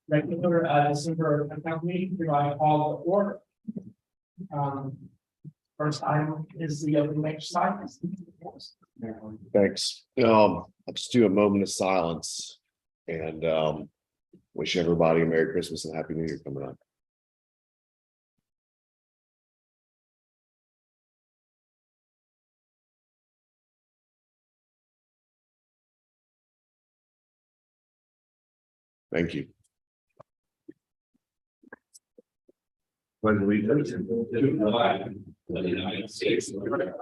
Regular December account meeting, do I call the order? First item is the open exercise. Thanks. I'll just do a moment of silence and wish everybody a Merry Christmas and Happy New Year coming up. Thank you. Pledge allegiance to the flag of the United States of America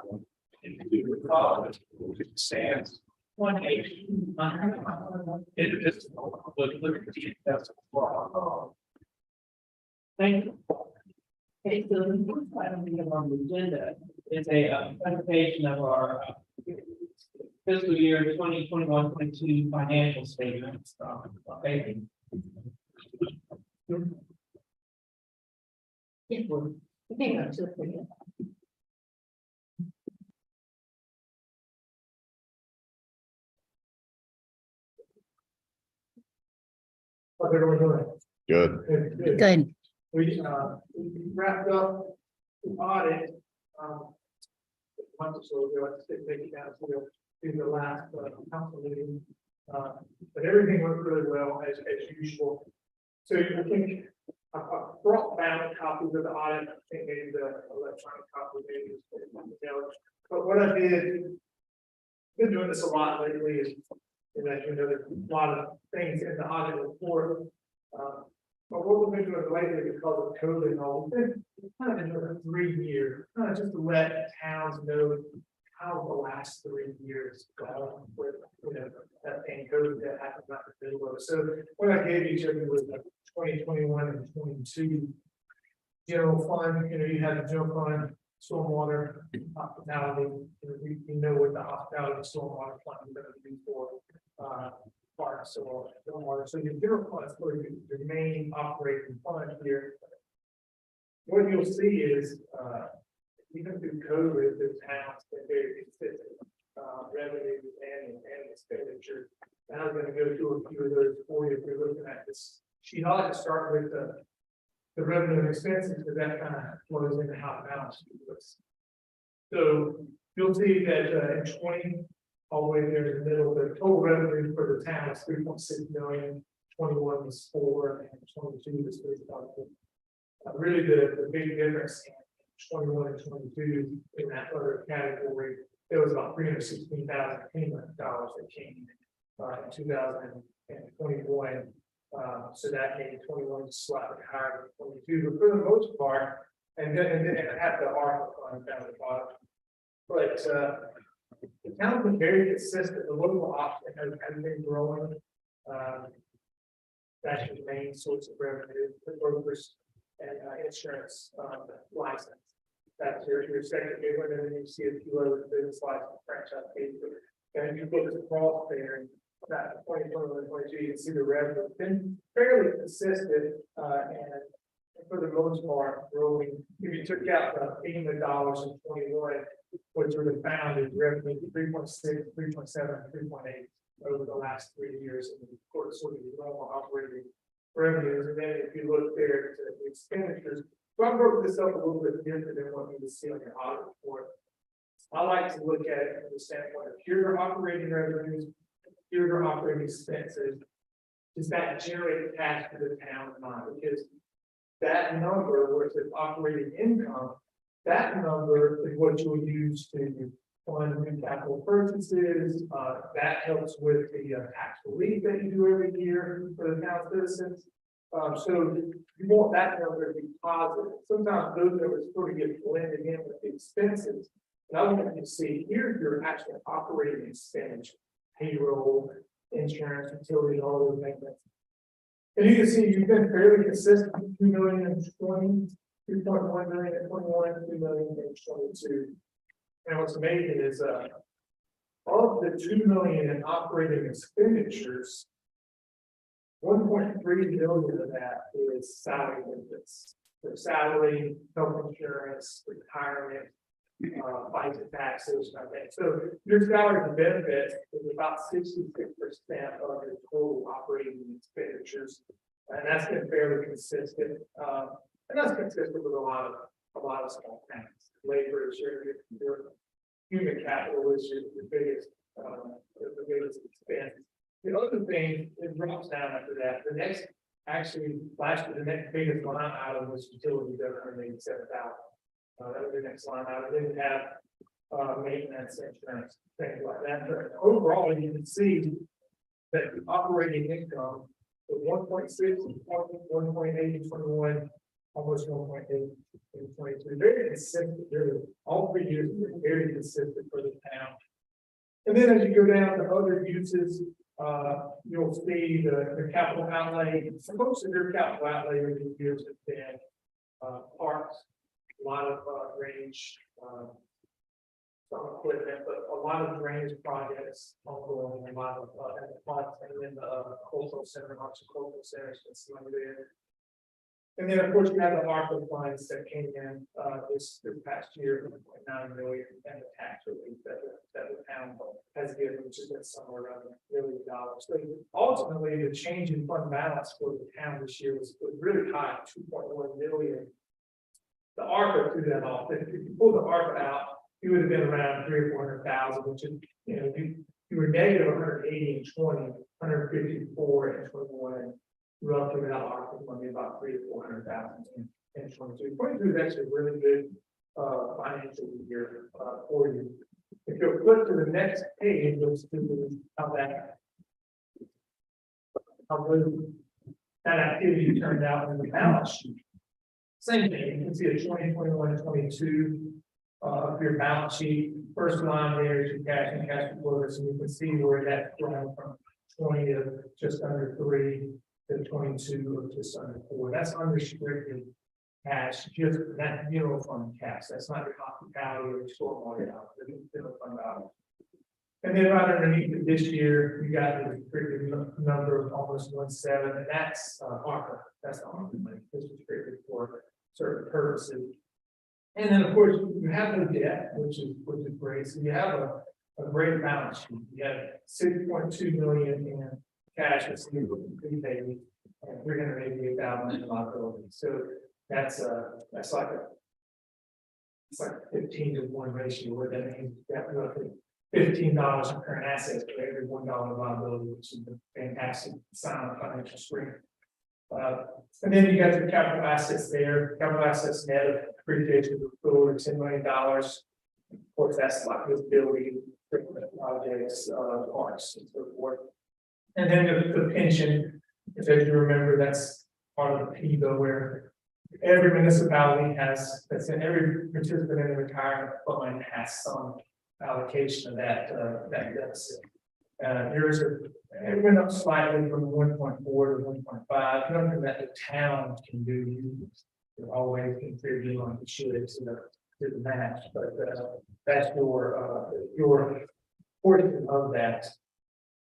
and to the republic which stands one nation under God, indivisible, with liberty and justice for all. Thank you. Okay, so the first item we have on the agenda is a presentation of our fiscal year 2021-22 financial statements. Okay. How's everyone doing? Good. Good. We wrapped up the audit. Month or so ago, I still take it down to the last council meeting. But everything went really well as usual. So I think I brought down copies of the audit. I think maybe the electronic copy maybe is but what I did, been doing this a lot lately is, there's a lot of things in the audit report. But what we've been doing lately because of COVID and all, we've been kind of doing 3 years, just to let towns know how the last 3 years go with, that thing COVID that happened back in the middle of it. So what I gave each of you was the 2021 and 22 general fund. You had the general fund, stormwater, hospitality. You know what the hospitality stormwater fund is going to be for. Parks or stormwater. So your general fund is for your main operating fund here. What you'll see is even through COVID, the town's been very consistent revenue and expenditure. Now I'm going to go through a few of those for you if you're looking at this sheet. I'll just start with the revenue and expenses because that kind of flows into how the balance sheet looks. So you'll see that in 20. All the way there in the middle, the total revenue for the town is 3.6 million, 21 was 4, and 22 was 3.4. Really the big difference in 21 and 22 in that other category, there was about $316,000 payment dollars that came in 2021. So that made 21 slightly higher than 22, but for the most part, and then I have the ARPA fund down at the bottom. But the town's been very consistent. The local option has been growing. That's the main source of revenue, the brokers and insurance license. That's your second big one, and then you see a few other business license franchise fees. And you look across there, that 2021, 22, you can see the revenue has been fairly consistent and for the most part growing. If you took out the $80 in 21. What you would have found is revenue 3.6, 3.7, 3.8 over the last 3 years, and of course, sort of the normal operating revenues. And then if you look there to the expenditures, so I broke this up a little bit different than what you would see on your audit report. I like to look at it from the standpoint of pure operating revenues, pure operating expenses. Does that generate cash to the town or not? Because that number, where it says operating income, that number is what you'll use to fund new capital purchases. That helps with the tax relief that you do every year for the town citizens. So you want that number to be positive. Sometimes those numbers sort of get blended in with the expenses. And I want you to see here's your actual operating expenditure, payroll, insurance, utilities, all those things. And you can see you've been fairly consistent, 2 million and 20, 2.1 million and 21, 2 million and 22. And what's amazing is, of the 2 million in operating expenditures, 1.3 million of that is salary benefits. So salary, health insurance, retirement, FICA taxes, and everything. So your salary and benefits is about 66% of your total operating expenditures. And that's been fairly consistent. And that's consistent with a lot of small towns. Labor is your human capital is your biggest expense. The other thing, it drops down after that. The next, actually, last year, the next biggest line item was utilities at 187,000. That was the next line item. It didn't have maintenance, insurance, things like that. But overall, you can see that operating income was 1.6, 1.8 in 21, almost 1.8 in 22. Very consistent. Really, all 3 years have been very consistent for the town. And then as you go down to other uses, you'll see the capital outlay. Most of your capital outlay over the years have been parks, a lot of range, some equipment, but a lot of drainage projects ongoing, a lot of parks, and then the cultural center, Arts and Cultural Centers, that's there. And then, of course, you have the ARPA funds that came in this past year, 1.9 million, and the tax relief that the town has given, which has been somewhere around $1 million. So ultimately, the change in fund balance for the town this year was really high, 2.1 million. The ARPA threw that off. If you pull the ARPA out, you would have been around 300,000 or 400,000, which is, you were negative 180 and 20, 154 and 21. Relative to ARPA, going to be about 300,000 to 400,000 in 22. 22 is actually a really good financial year for you. If you'll flip to the next page, you'll see how that activity turned out in the balance sheet. Same thing, you can see a 2021 22 of your balance sheet. First line there is your cash and cash equivalents, and you can see where that's going from 20 to just under 3 to 22 or just under 4. That's unrestricted cash, just that general fund cash. That's not your hospitality or your stormwater out. General fund out. And then right underneath it this year, you got the restricted number of almost 1.7, and that's ARPA. That's the ARPA money. This is restricted for certain purposes. And then, of course, you have no debt, which is great. So you have a great balance sheet. You have 6.2 million in cash receivable prepaid and 388,000 in liability. So that's like a 15 to 1 ratio, where that means that roughly $15 in current assets for every $1 liability, which is a fantastic sign of financial strength. And then you got your capital assets there. Capital assets net of depreciation over $10 million. Of course, that's like this building, projects, parks, and so forth. And then the pension, as you remember, that's part of the PIVA, where every municipality has, that's in every participant in the retirement fund has some allocation of that deficit. Yours it went up slightly from 1.4 to 1.5. Nothing that the town can do. You always contribute on the should to the match, but that's your portion of that.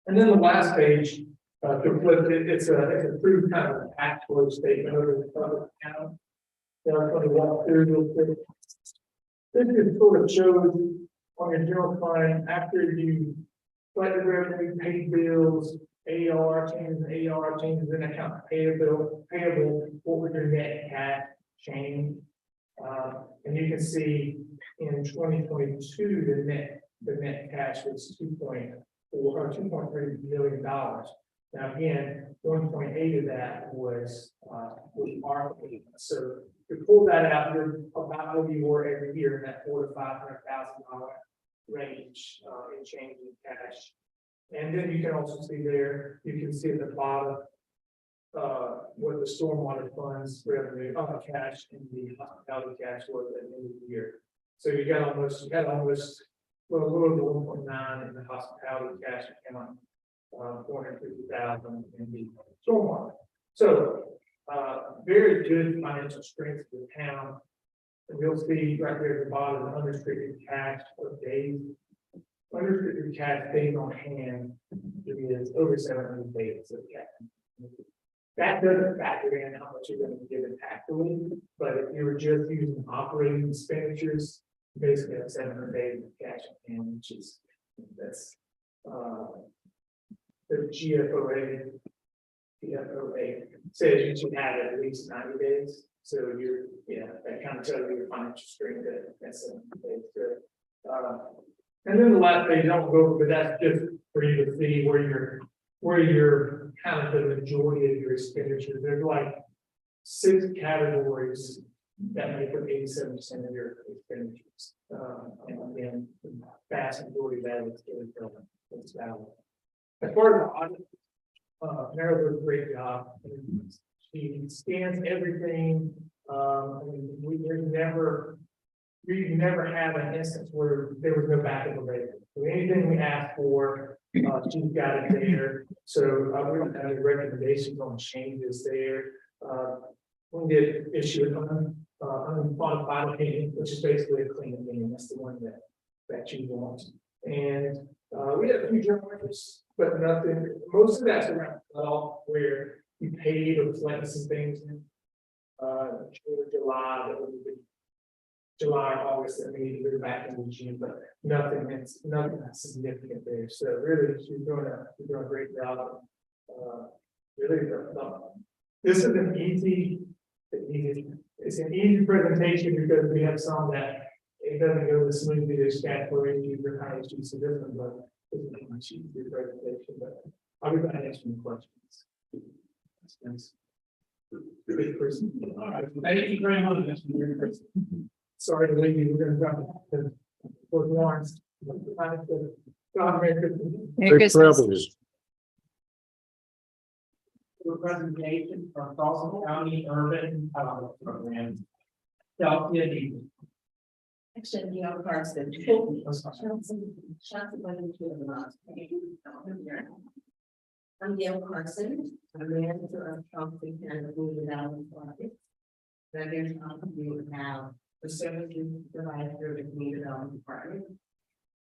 And then the last page, to flip it, it's a pretty kind of cash flow statement over the account. I'm going to walk through real quick. This is sort of shows on your general fund after you collect revenue, pay bills, AR changes in account payable, what would your net cash change? And you can see in 2022, the net cash was $2.3 million. Now again, 1.8 of that was ARPA. So to pull that out, you're about where you were every year in that $400,000 to $500,000 range in change in cash. And then you can also see there, you can see at the bottom what the stormwater funds revenue cash and the hospitality cash was at the end of the year. So you got almost well, a little over 1.9 in the hospitality cash account, 450,000 in the stormwater. So, very good financial strength for the town. And you'll see right there at the bottom, unrestricted cash of days. Unrestricted cash days on hand is over 700 days of cash. That doesn't factor in how much you're gonna give in tax relief, but if you were just using operating expenditures, you basically have 700 days of cash on hand, which is, that's, the GFOA says you should have at least 90 days. So you're, that kind of tells you your financial strength that's good. And then the last page, I won't go over, but that's just for you to see where you're kind of the majority of your expenditures. There's like 6 categories that make up 87% of your expenditures. And again, the vast majority of that is valid. As far as the audit, Meryl does a great job. She scans everything. We never had an instance where there was no backup available. So anything we asked for, she's got it there. So we don't have any recommendations on changes there. We did issue an unmodified opinion, which is basically a clean opinion. That's the one that you want. And we had a few journal entries, but nothing. Most of that's around where you paid or collected some things in July, that would be July, August, that we need to go back in June, but nothing that's significant there. So really, she's doing a great job. Really, this is an easy. It's an easy presentation because we have some that it doesn't go as smoothly as statutory issues or high issues to this one, but it's a much easier presentation. But I'll be back to answer any questions. Thanks. Good person. All right. Thank you very much. Sorry to leave you. We're going to go to Fort Lawrence. Merry Christmas. A presentation from Carlson County Urban Development Program. Actually, Neil Carson. I'm Gail Carson, I'm manager of Charleston County Community Development Project. And I'm talking to you about the services provided through the Community Development Department.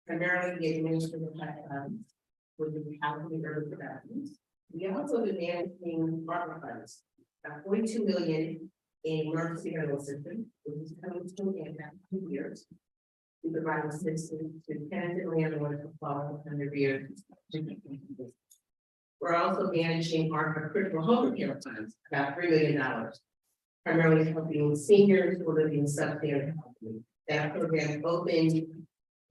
Primarily the administrative funds with the housing urban development. We also been managing ARPA funds, about 42 million in emergency rental system, which is coming to an end after 2 years. We provide assistance to tenants and landlords for fall under years. We're also managing ARPA critical home repair funds, about $3 million, primarily helping seniors who are living in substandard housing. That program opened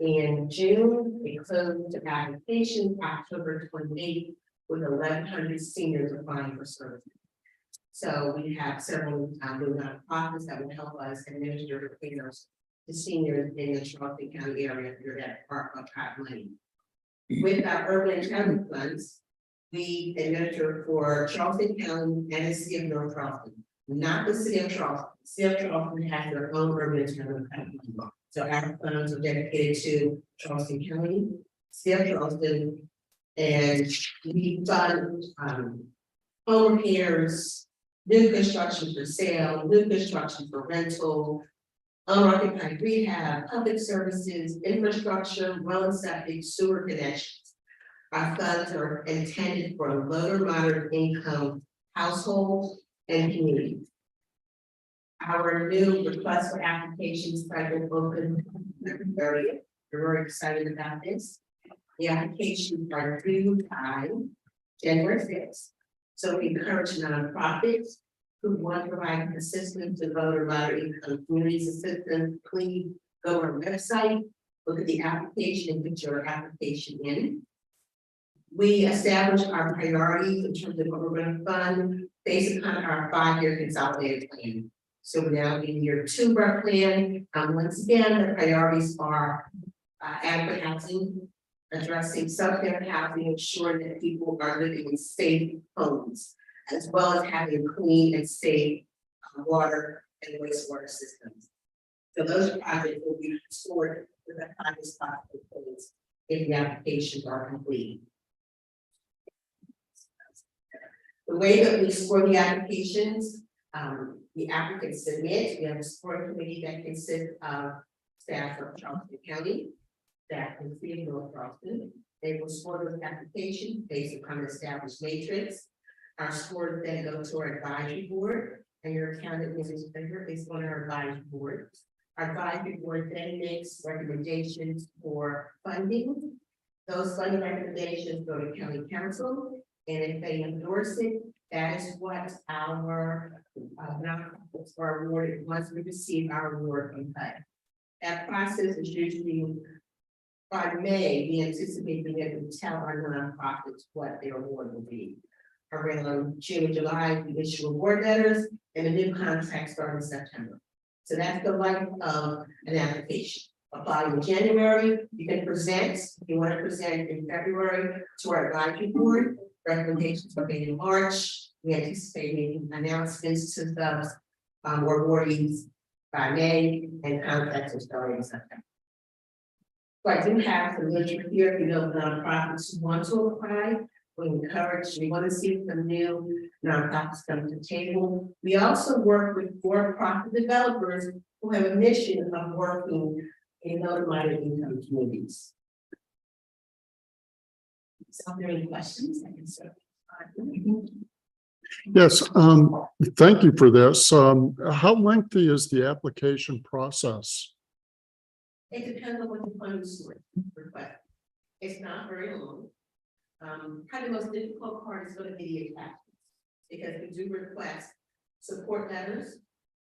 in June. It closed to application October 28th, with 1,100 seniors applying for services. So we have several nonprofits that will help us administer repairs to seniors in the Charleston County area through that ARPA money. With our urban intelligence funds, we administer for Charleston County and the city of North Charleston, not the city of Charleston. The city of Charleston has their own urban intelligence fund. So our funds are dedicated to Charleston County, city of Charleston, and we fund home repairs, new construction for sale, new construction for rental, unoccupied rehab, public services, infrastructure, well and septic, sewer connections. Our funds are intended for low to moderate income households and communities. Our new request for applications cycle open February. We're very excited about this. The applications are due by January 6th. So we encourage nonprofits who want to provide assistance to low to moderate income communities assistance. Please go to our website, look at the application and put your application in. We establish our priorities in terms of what we're going to fund based upon our 5-year consolidated plan. So we're now in year 2 of our plan. Once again, the priorities are adequate housing, addressing substandard housing, ensuring that people are living in safe homes, as well as having clean and safe water and wastewater systems. So those projects will be restored with the highest possible place if the applications are complete. The way that we score the applications, the applicants submit, we have a scoring committee that consists of staff from Charleston County, staff from the city of North Charleston. They will score those applications based upon an established matrix. Our scores then go to our advisory board, and your county administrator is on our advisory board. Our advisory board then makes recommendations for funding. Those funding recommendations go to county council, and if they endorse it, that is what our nonprofits are awarded once we receive our award from HUD. That process is usually by May, we anticipate being able to tell our nonprofits what their award will be. Around June, July, we issue award letters, and the new contract starts in September. So that's the life of an application. Apply in January, you can present, if you want to present in February to our advisory board. Recommendations are made in March. We anticipate making announcements to the awardees by May, and contracts are starting in September. So I do have some literature here, if you know, nonprofits who want to apply. We encourage, we want to see some new nonprofits come to the table. We also work with for-profit developers who have a mission of working in low-to-moderate income communities. So, are there any questions? I can serve. Yes, thank you for this. How lengthy is the application process? It depends on what the funding source request. It's not very long. Probably the most difficult part is going to be the attachments, because we do request support letters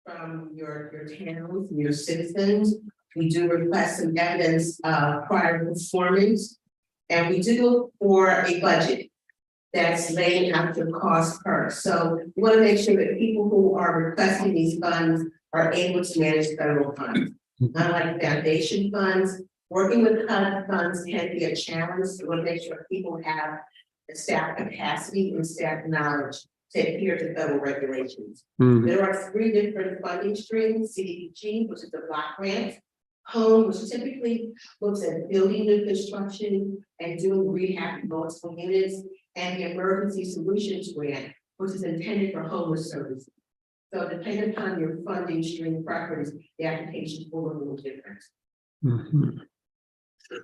from your towns, your citizens. We do request some evidence of prior performance, and we do look for a budget that's laying out the cost per. So we want to make sure that people who are requesting these funds are able to manage federal funds. Unlike foundation funds, working with HUD funds can be a challenge. So we want to make sure people have the staff capacity and staff knowledge to adhere to federal regulations. Mhm. There are 3 different funding streams: CDBG, which is the block grant; HOME, which typically looks at building new construction and doing rehab in multiple units; and the Emergency Solutions Grant, which is intended for homeless services. So depending upon your funding stream preference, the application will look a little different. Mhm.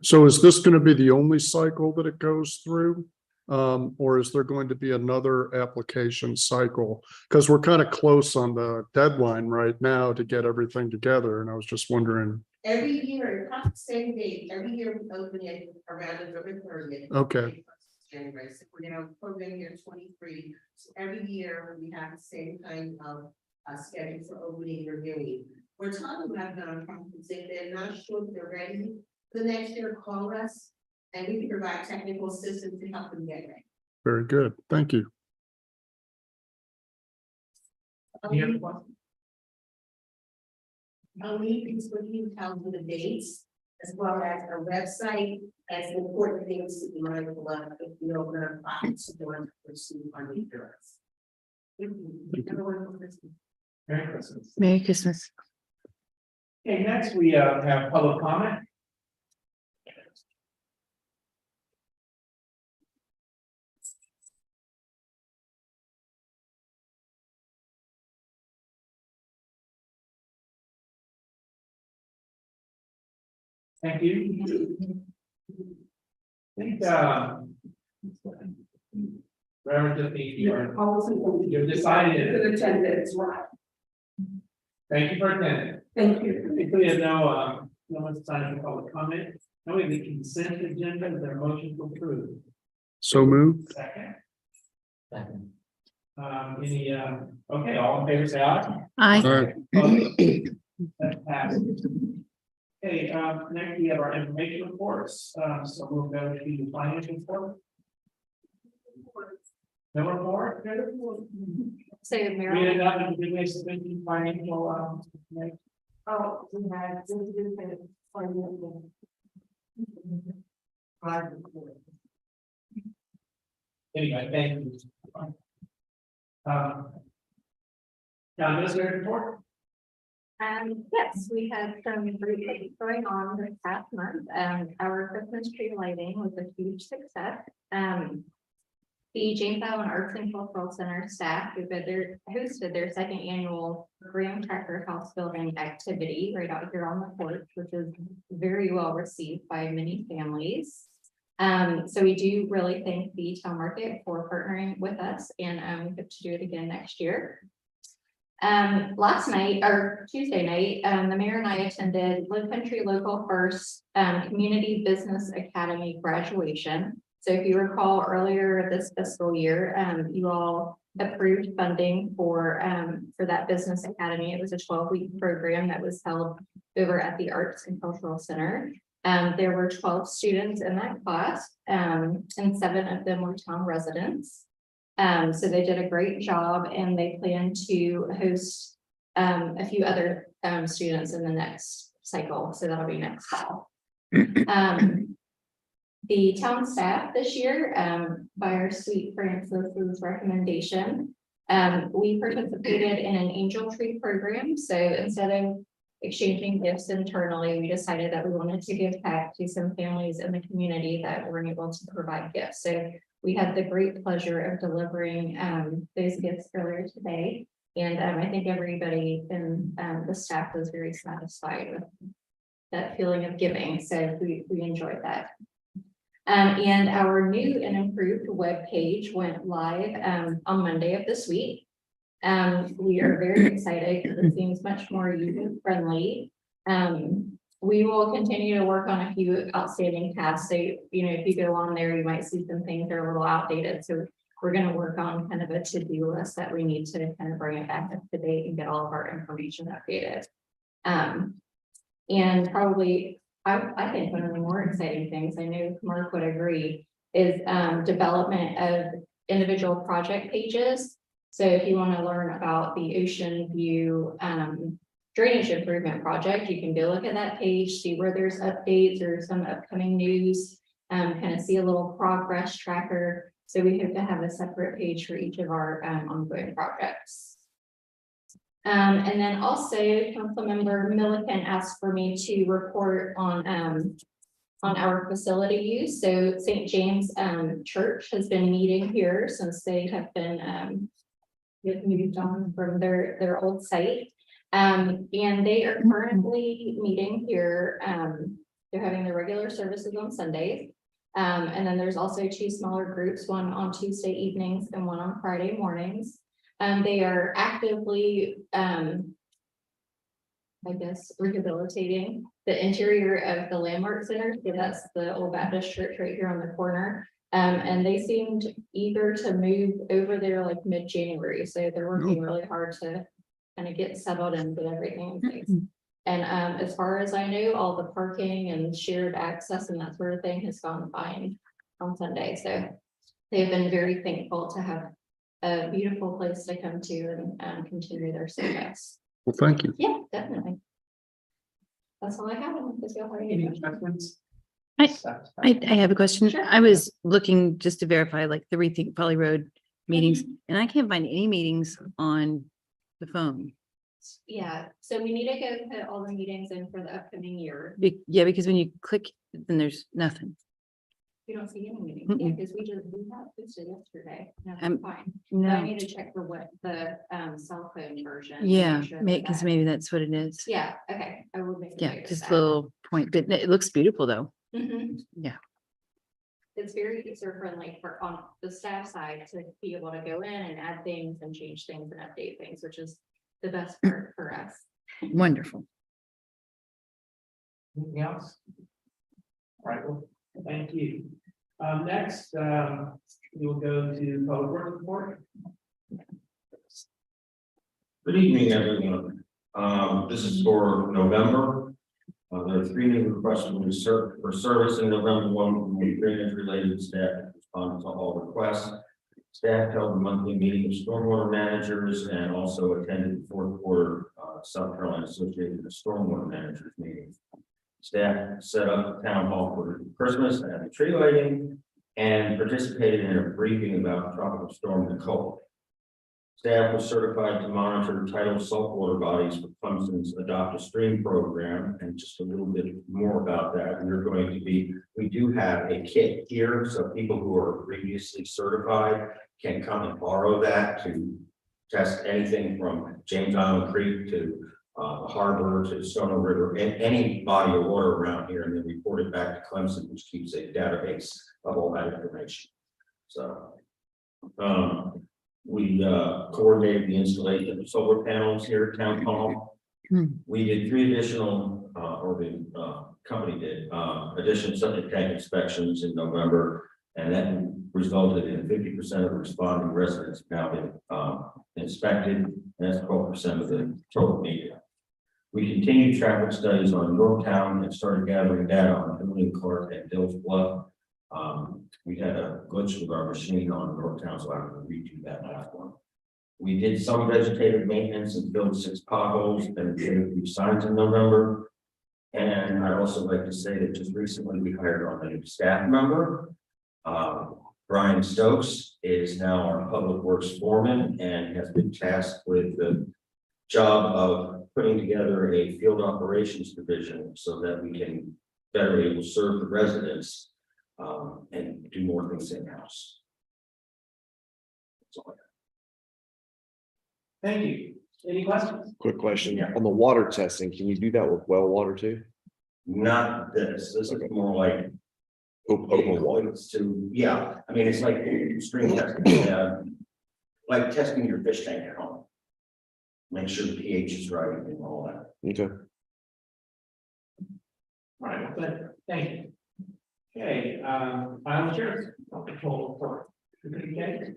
So is this going to be the only cycle that it goes through? Or is there going to be another application cycle? Because we're kind of close on the deadline right now to get everything together, and I was just wondering. Every year, about the same date, every year we open it around November 30th. Okay. January, so we're now program year 23. So every year we have the same kind of schedule for opening and reviewing. We're talking about nonprofits, if they're not sure if they're ready for the next year, call us and we can provide technical assistance to help them get ready. Very good. Thank you. Meetings with you, tell you the dates, as well as our website, as important things to be mindful of if you know nonprofits who want to pursue funding for us. Merry Christmas. Merry Christmas. Okay, next we have public comment. Thank you. I think, Reverend Tiffany, you've decided. Attendance, right? Thank you for attending. Thank you. If we have no one's signing for public comment, now we have the consent agenda, is there a motion to approve? So moved. Second. Okay, all in favor, say aye. Aye. All right. That passes. Okay, next we have our information reports, so we'll go to the financial report. No report? Say We Maryland. had nothing to do with submitting financial, Oh, we had. anyway, thank you. Town administrator report? Yes, we had some great things going on this past month. Our Christmas tree lighting was a huge success. The James Island Arts and Cultural Center staff who hosted their second annual Graham Tracker House Building activity right out here on the porch, which is very well received by many families. So we do really thank the town market for partnering with us, and we hope to do it again next year. Last night or Tuesday night, the mayor and I attended Low Country Local First Community Business Academy graduation. So if you recall earlier this fiscal year, you all approved funding for that business academy. It was a 12-week program that was held over at the Arts and Cultural Center. There were 12 students in that class, and 7 of them were town residents. So they did a great job, and they plan to host a few other students in the next cycle. So that'll be next fall. The town staff this year, by our sweet Francis's recommendation, we participated in an angel tree program. So instead of exchanging gifts internally, we decided that we wanted to give back to some families in the community that weren't able to provide gifts. So we had the great pleasure of delivering those gifts earlier today. And I think everybody in the staff was very satisfied with that feeling of giving. So we enjoyed that. And our new and improved web page went live on Monday of this week. We are very excited because it seems much more user-friendly. We will continue to work on a few outstanding tasks. So, if you go on there, you might see some things that are a little outdated. So we're going to work on kind of a to-do list that we need to kind of bring it back up to date and get all of our information updated. And probably, I think one of the more exciting things, I know Mark would agree, is development of individual project pages. So if you want to learn about the Ocean View drainage improvement project, you can go look at that page, see where there's updates or some upcoming news, kind of see a little progress tracker. So we hope to have a separate page for each of our ongoing projects. And then also, Councilmember Milliken asked for me to report on our facility use. So St. James Church has been meeting here since they have been moved on from their old site. And they are currently meeting here. They're having their regular services on Sundays. And then there's also 2 smaller groups, one on Tuesday evenings and one on Friday mornings. They are actively, I guess, rehabilitating the interior of the Landmark Center. So that's the Old Baptist Church right here on the corner. And they seemed eager to move over there like mid-January. So they're working really hard to kind of get settled and get everything in place. And as far as I know, all the parking and shared access and that sort of thing has gone fine on Sunday. So they've been very thankful to have a beautiful place to come to and continue their service. Well, thank you. Yeah, definitely. That's all I have. Any questions? I have a question. Sure. I was looking just to verify like the Rethink Valley Road meetings, and I can't find any meetings on the phone. Yeah, so we need to go put all the meetings in for the upcoming year. Yeah, because when you click, then there's nothing. We don't see any meetings, Mm-mm. because we have posted yesterday. No, Um, fine. But I No, need to check for what the cell phone version. to yeah, make sure that because that- maybe that's what it is. Yeah, okay, I will make. a Yeah, note of just a that. little point, but it looks beautiful though. Mhm. Yeah. It's very user friendly for on the staff side to be able to go in and add things and change things and update things, which is the best part for us. Wonderful. Anything else? All right, well, thank you. Next, we will go to public works report. Good evening, everyone. This is for November. There are 3 new requests for service in November. 1 from the drainage related staff responded to all requests. Staff held a monthly meeting of stormwater managers and also attended the 4th quarter South Carolina Association of Stormwater Managers meeting. Staff set up the town hall for Christmas and the tree lighting and participated in a briefing about Tropical Storm Nicole. Staff was certified to monitor tidal saltwater bodies for Clemson's Adopt a Stream program, and just a little bit more about that. We do have a kit here, so people who are previously certified can come and borrow that to test anything from James Island Creek to the harbor to Stono River, and any body of water around here, and then report it back to Clemson, which keeps a database of all that information. So we coordinated the installation of solar panels here at Town Hall. We did 3 additional, or the company did, additional septic tank inspections in November, and that resulted in 50% of the responding residents now been inspected, and that's 12% of the total media. We continued traffic studies on Yorktown and started gathering data on Emily Clark and Dill's Bluff. We had a glitch with our machine on Yorktown, so I have to redo that last one. We did some vegetative maintenance and filled 6 potholes and did a few signs in November. And I'd also like to say that just recently we hired on a new staff member. Brian Stokes is now our public works foreman and has been tasked with the job of putting together a field operations division so that we can better able to serve the residents and do more things in-house. That's all I have. Thank you. Any questions? Quick question, on the water testing, can you do that with well water too? Not this is more like Open water. it's to, yeah, I mean, it's like stream testing, like testing your fish tank at home. Make sure the pH is right and all that. Okay. All right, good. Thank you. Okay, final insurance control report. Okay.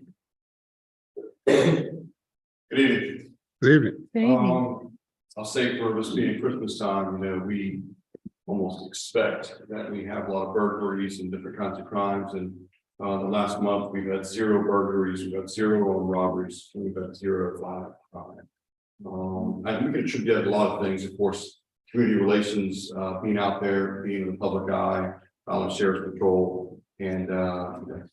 Good evening. Good evening. Good evening. I'll say for this being Christmas time, you know, we almost expect that we have a lot of burglaries and different kinds of crimes. And the last month, we've had 0 burglaries, we've had 0 armed robberies, and we've had 0 violent crime. And we can attribute a lot of things, of course, community relations, being out there, being in the public eye, sheriff's patrol, and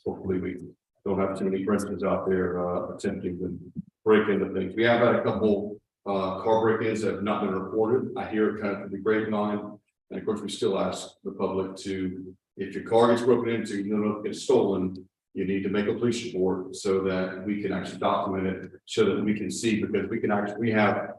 hopefully we don't have too many Christians out there attempting to break into things. We have had a couple car break-ins that have not been reported. I hear it kind of the grapevine. And of course, we still ask the public to, if your car gets broken into, you know, it gets stolen, you need to make a police report so that we can actually document it, so that we can see, because we can actually, we have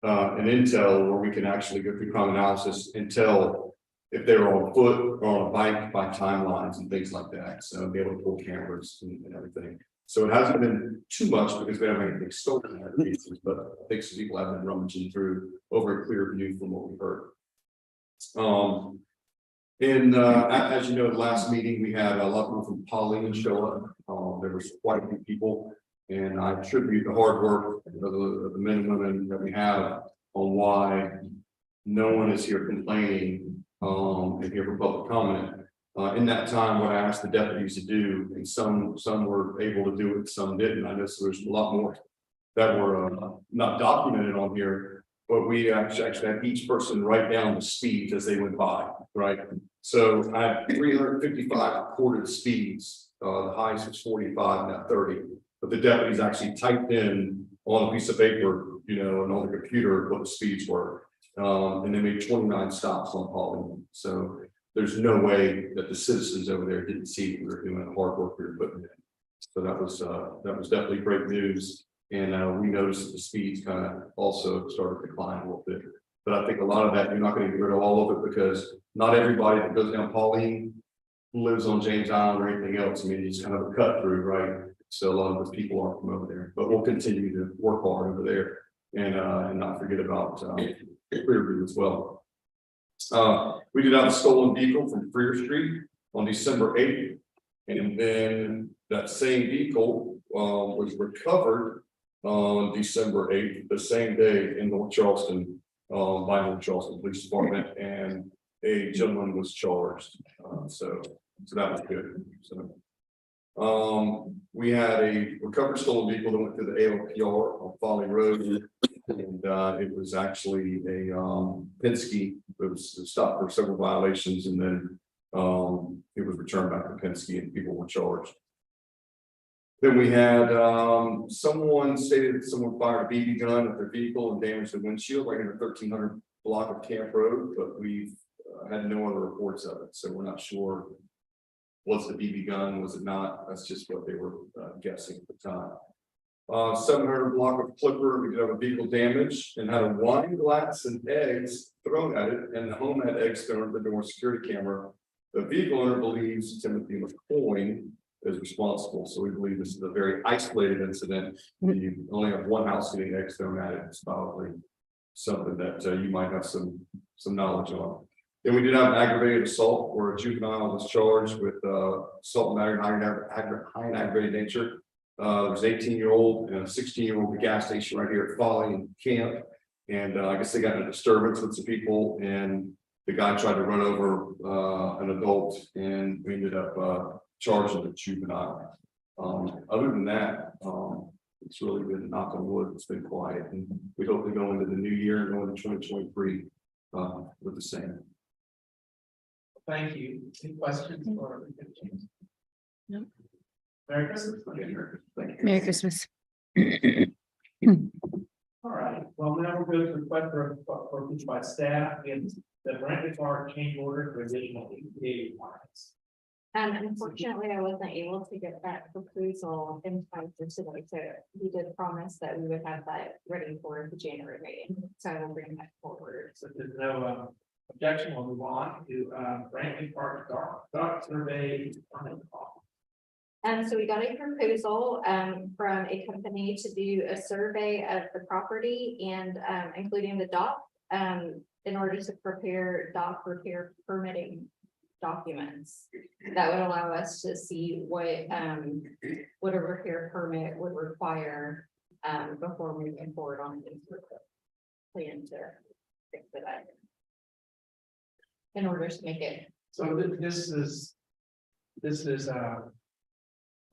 an intel where we can actually go through crime analysis and tell if they're on foot or on a bike by timelines and things like that. So be able to pull cameras and everything. So it hasn't been too much because we haven't anything stolen in our cases, but I think some people have been rummaging through over a clear view from what we've heard. As you know, the last meeting, we had a lot of people from Pauline show up. There was quite a few people, and I attribute the hard work of the men and women that we have on why no one is here complaining and here for public comment. In that time, what I asked the deputies to do, and some were able to do it, some didn't. I know so there's a lot more that were not documented on here, but we actually had each person write down the speeds as they went by, right? So I had 355 recorded speeds. The highest was 45, not 30. But the deputies actually typed in on a piece of paper, you know, and on the computer what the speeds were. And they made 29 stops on Pauline. So there's no way that the citizens over there didn't see we were doing the hard work we were putting in. So that was definitely great news. And we noticed that the speeds kind of also started to decline a little bit. But I think a lot of that, you're not going to get rid of all of it, because not everybody that goes down Pauline lives on James Island or anything else. I mean, it's kind of a cut through, right? So a lot of the people aren't from over there, but we'll continue to work hard over there and not forget about Clearview as well. We did have a stolen vehicle from Freer Street on December 8th. And then that same vehicle was recovered on December 8th, the same day in North Charleston, by North Charleston Police Department, and a gentleman was charged. So that was good. So we had a recovered stolen vehicle that went through the ALPR on Folly Road, and it was actually a Penske. It was stopped for several violations, and then it was returned back to Penske, and people were charged. Then we had, someone stated that someone fired a BB gun at their vehicle and damaged the windshield, like in a 1300 block of Camp Road, but we've had no other reports of it, so we're not sure. Was the BB gun, was it not? That's just what they were guessing at the time. 700 block of Clipper, we did have a vehicle damage and had a wine glass and eggs thrown at it, and the home had eggs thrown at the door security camera. The vehicle owner believes Timothy McCoy is responsible, so we believe this is a very isolated incident. You only have one house getting eggs thrown at it, it's probably something that you might have some knowledge on. Then we did have an aggravated assault where a juvenile was charged with assault and high and aggravated nature. There was an 18-year-old and a 16-year-old at the gas station right here at Folly in Camp. And I guess they got in a disturbance with some people, and the guy tried to run over an adult, and we ended up charging the juvenile. Other than that, it's really been, knock on wood, it's been quiet, and we hope to go into the new year and go into 2023 with the same. Thank you. Any questions or? No. Merry Christmas. Merry Christmas. All right, well, now we'll go to the request for each by staff and the Brandon Park change order for additional EPA requirements. Unfortunately, I wasn't able to get that proposal in time for today, so we did promise that we would have that ready for the January meeting, so I will bring that forward. So if there's no objection, we'll move on to Brandon Park dock survey. And so we got a proposal from a company to do a survey of the property and including the dock in order to prepare dock repair permitting documents. That would allow us to see what a repair permit would require before moving forward on this plan to fix it up. In order to make it. So this is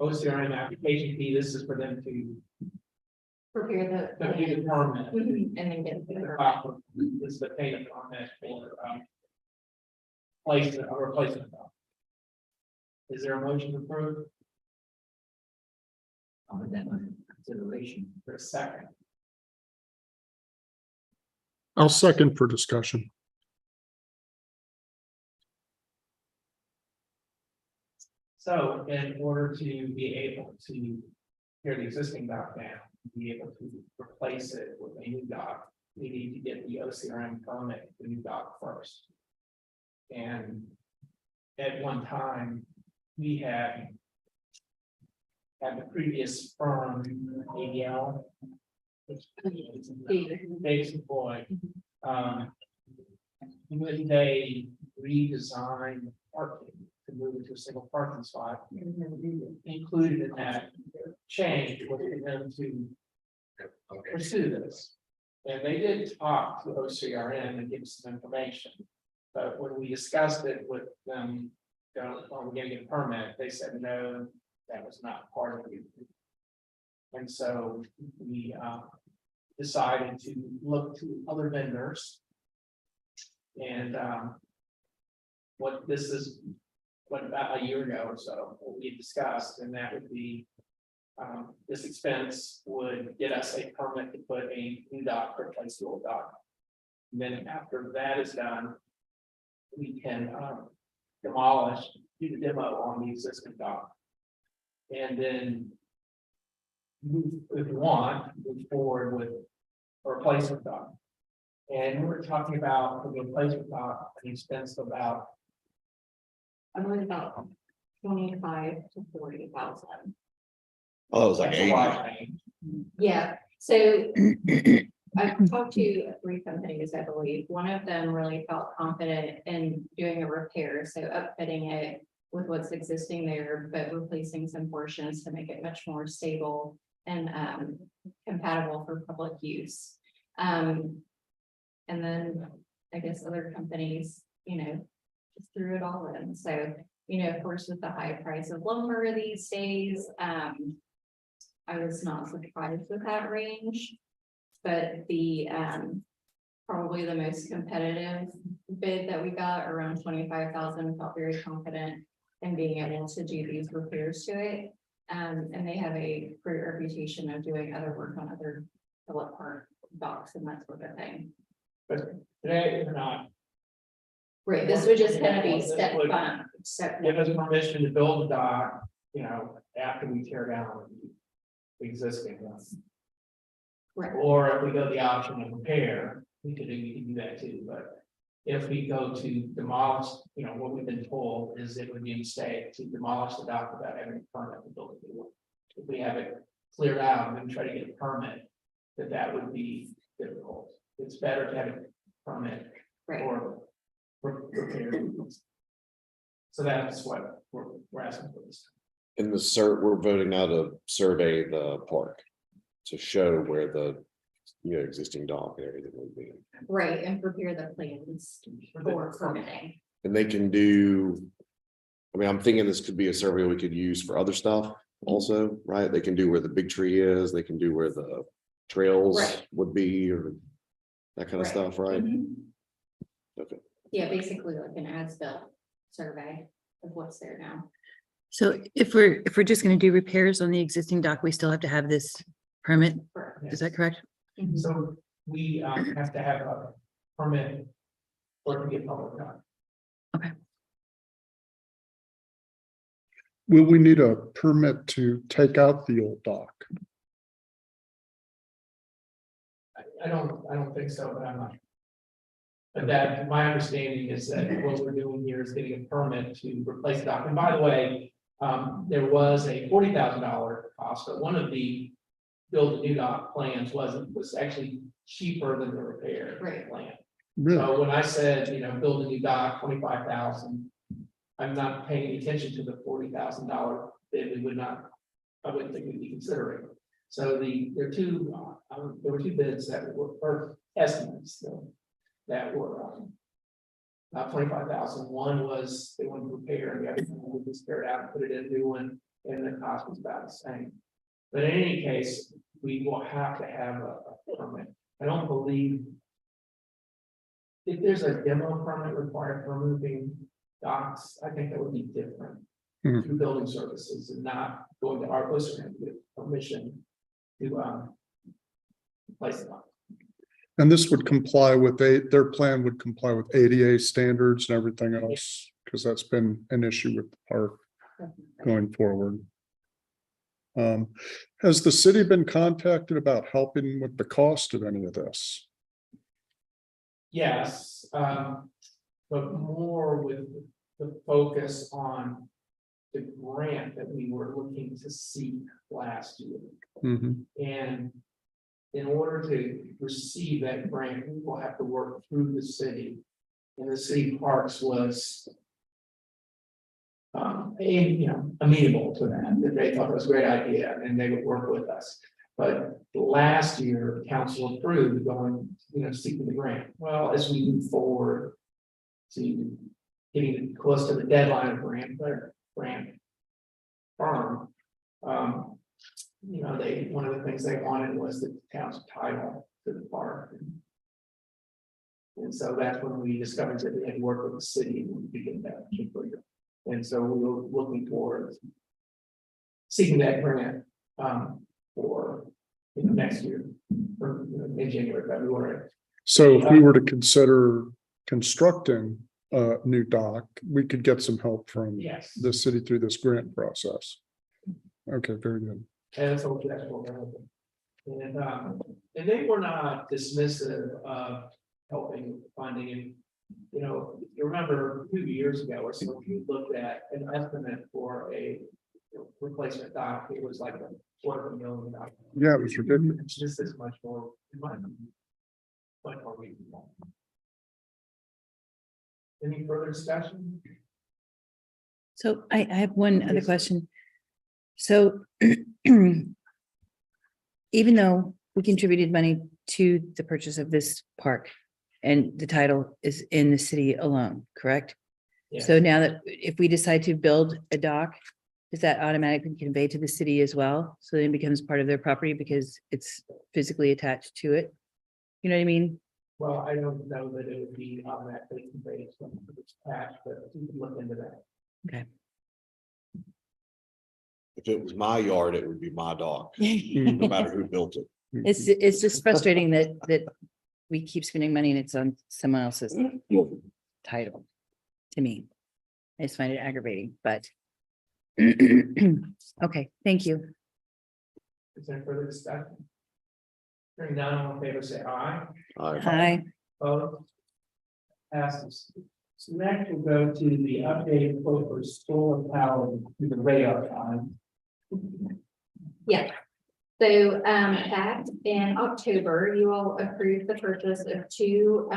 OCRM application fee. This is for them to Prepare the. do the permit. And then get. This is the payment on that for placement or replacement. Is there a motion to approve? On that consideration for a second. I'll second for discussion. So in order to be able to tear the existing dock down, be able to replace it with a new dock, we need to get the OCRM permit, the new dock first. And at one time, we had the previous firm, ADL, which is Davidson Boyd, when they redesigned parking to move it to a single parking spot, included in that change was for them to pursue this. And they did talk to OCRN and give some information. But when we discussed it with them, on getting a permit, they said, no, that was not part of it. And so we decided to look to other vendors. And what about a year ago or so, what we discussed, and that would be this expense would get us a permit to put a new dock or replace the old dock. And then after that is done, we can demolish, do the demo on the existing dock. And then move, if we want, move forward with a replacement dock. And we're talking about for the replacement dock, an expense of about I believe about 25 to 40,000. Oh, it was like that's a 80. wide range. Yeah, so I've talked to 3 companies, I believe. One of them really felt confident in doing a repair, so upfitting it with what's existing there, but replacing some portions to make it much more stable and compatible for public use. And then I guess other companies, just threw it all in. So, of course, with the high price of lumber these days, I was not surprised with that range. But the probably the most competitive bid that we got, around 25,000, felt very confident in being able to do these repairs to it. And they have a great reputation of doing other work on other Phillip Park docks and that sort of thing. But today, they're not. Right, this would just kind of be This step would one, step Give us one. permission to build a dock, you know, after we tear down the existing one. Right. Or if we go the option of repair, we can do that too, but if we go to demolish, you know, what we've been told is it would be a mistake to demolish the dock without having a permit to build a new one. If we have it cleared out and then try to get a permit, that would be difficult. It's better to have a permit Right, or repair. So that's what we're asking for this. In the we're voting now to survey the park. To show where the, existing dock and everything would be. right, and prepare the plans for permitting. And they can do. I mean, I'm thinking this could be a survey we could use for other stuff also, right? They can do where the big tree is, they can do where the trails Right. would be or. That kind of Right. stuff, right? Mhm. Okay. Yeah, basically like an as-built survey of what's there now. So if we're just gonna do repairs on the existing dock, we still have to have this permit, is that correct? Mhm. So we have to have a permit for it to be a public dock. Will we need a permit to take out the old dock? I don't think so, but I'm not. But that, my understanding is that what we're doing here is getting a permit to replace the dock. And by the way, there was a $40,000 cost, but one of the build a new dock plans was actually cheaper than the repair Right. plan. Really? So when I said, build a new dock, 25,000, I'm not paying any attention to the $40,000 bid. We would not, I wouldn't think we'd be considering. So there were two bids that were, or estimates that were 25,000. One was they wanted to repair, and the other one was tear it out and put it in a new one, and the cost was about the same. But in any case, we will have to have a permit. I don't believe if there's a demo permit required for moving docks, I think that would be different Mhm. through building services and not going to our listener and get permission to place the dock. And this would comply with their plan would comply with ADA standards and everything else, because that's been an issue with the park going forward. Has the city been contacted about helping with the cost of any of this? Yes, but more with the focus on the grant that we were looking to seek last year. Mhm. And in order to receive that grant, we will have to work through the city. And the city parks was amenable to that they thought it was a great idea and they would work with us. But last year, the council approved going, seeking the grant. Well, as we move forward to getting close to the deadline of grant firm, one of the things they wanted was the town's title to the park. And so that's when we discovered that we had to work with the city and begin that. And so we were looking towards seeking that grant for next year, or in January, February. So if we were to consider constructing a new dock, we could get some help from Yes. the city through this grant process. Okay, very good. And so that's what we're hoping. And they were not dismissive of helping with funding. And, you remember 2 years ago or so, we looked at an estimate for a replacement dock. It was like $250,000. Yeah, it was ridiculous. This is much more money. Much more reasonable. Any further discussion? So I have one other Yes. question. So even though we contributed money to the purchase of this park and the title is in the city alone, correct? Yes. So now that if we decide to build a dock, does that automatically convey to the city as well? So then it becomes part of their property because it's physically attached to it? You know what I mean? Well, I don't know that it would be automatically conveyed to the patch, but we can look into that. Okay. If it was my yard, it would be my dog, no matter who built it. It's just frustrating that we keep spending money and it's on someone else's title. To me, I just find it aggravating, but. Okay, thank you. Is there further discussion? Hearing none, all in favor, say aye. Hi, Opposed? Passes. So next we'll go to the updated quote for solar power to the radar line. Yeah. So back in October, you all approved the purchase of two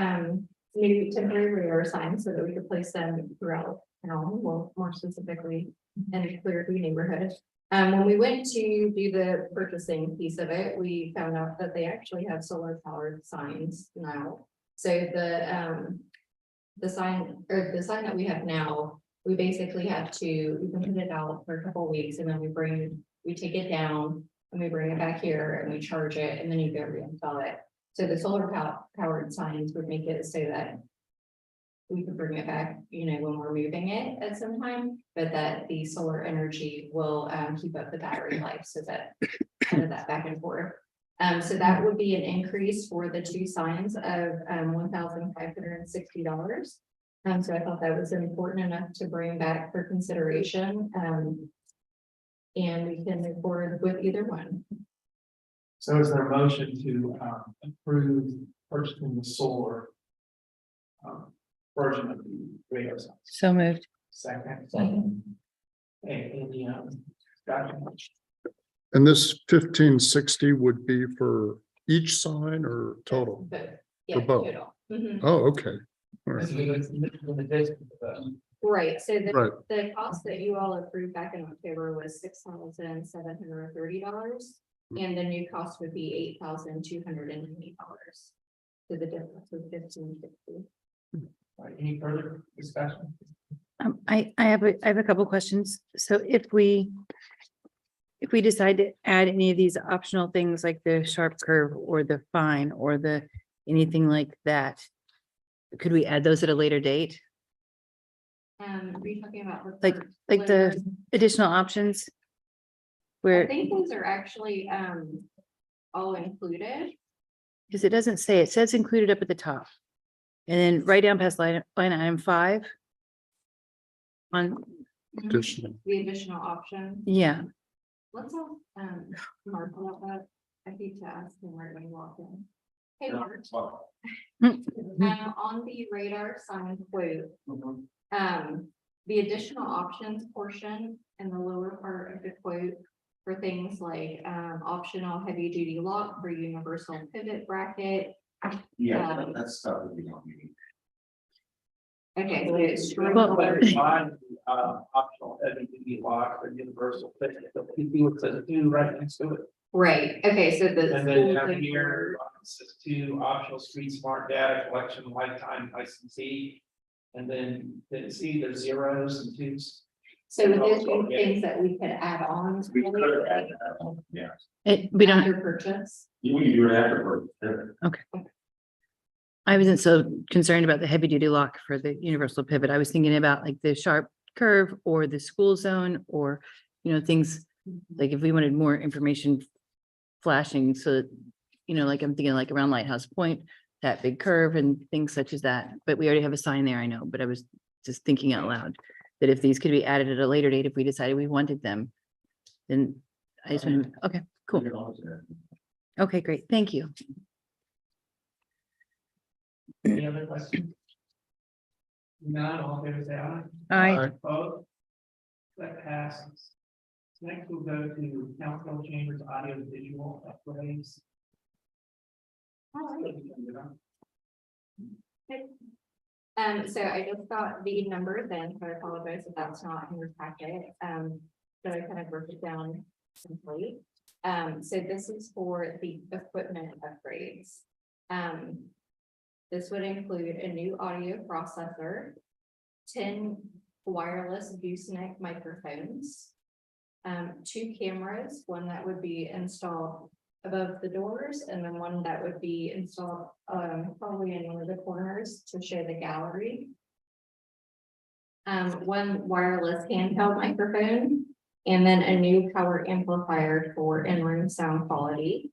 new temporary radar signs so that we could place them throughout town, well, more specifically in the Clearview neighborhood. When we went to do the purchasing piece of it, we found out that they actually have solar powered signs now. So the sign that we have now, we basically have to, we can put it out for a couple of weeks and then we take it down and we bring it back here and we charge it and then you go reinstall it. So the solar powered signs would make it so that we could bring it back, you know, when we're moving it at some time, but that the solar energy will keep up the battery life, so that kind of that back and forth. So that would be an increase for the two signs of $1,560. So I thought that was important enough to bring back for consideration. And we can move forward with either one. So is there a motion to approve purchasing the solar version of the radar signs? so moved. Second. Any discussion? And this 1560 would be for each sign or total? But yeah, For both. total. Mhm. Oh, okay. All This right. is in the distance, Right, so Right. the cost that you all approved back in October was $6,730. And the new cost would be $8,290. So the difference was $1,560. Any further discussion? I have a couple questions. So if we decide to add any of these optional things like the sharp curve or the fine or the anything like that, could we add those at a later date? Are you talking about? Like the additional options? I Where, think those are actually all included. because it doesn't say, it says included up at the top. And then right down past line item 5. On, Additional. The additional option. yeah, Let's all Mark about that. I hate to ask him right when you walk in. Hey, Mark. On the radar sign quote, the additional options portion in the lower part of the quote for things like optional heavy duty lock for universal pivot bracket. Yeah, that's stuff that we don't need. Okay, so it's string Well- alert. Optional heavy duty lock or universal fit, if you look at the two right next to it. Right, okay, so the. And then school down thing here, it says two optional street smart data collection lifetime licensee. And then see there's zeros and twos. So would those be things that we could add on? We could add that, yeah. we don't, After purchase? You can do it after. I wasn't so concerned about the heavy duty lock for the universal pivot. I was thinking about like the sharp curve or the school zone or, things like if we wanted more information flashing so that, like I'm thinking like around Lighthouse Point, that big curve and things such as that. But we already have a sign there, I know, but I was just thinking out loud that if these could be added at a later date, if we decided we wanted them, then I just, okay, cool. Okay, great. Thank you. Any other questions? None, all in favor, say aye. Aye. Opposed? That passes. Next, we'll go to council chambers audio visual upgrades. So I just got the numbers in, so I apologize if that's not in your packet. So I kind of broke it down simply. So this is for the equipment upgrades. This would include a new audio processor, 10 wireless gooseneck microphones, 2 cameras, one that would be installed above the doors, and then one that would be installed probably in one of the corners to show the gallery. One wireless handheld microphone, and then a new power amplifier for in-room sound quality.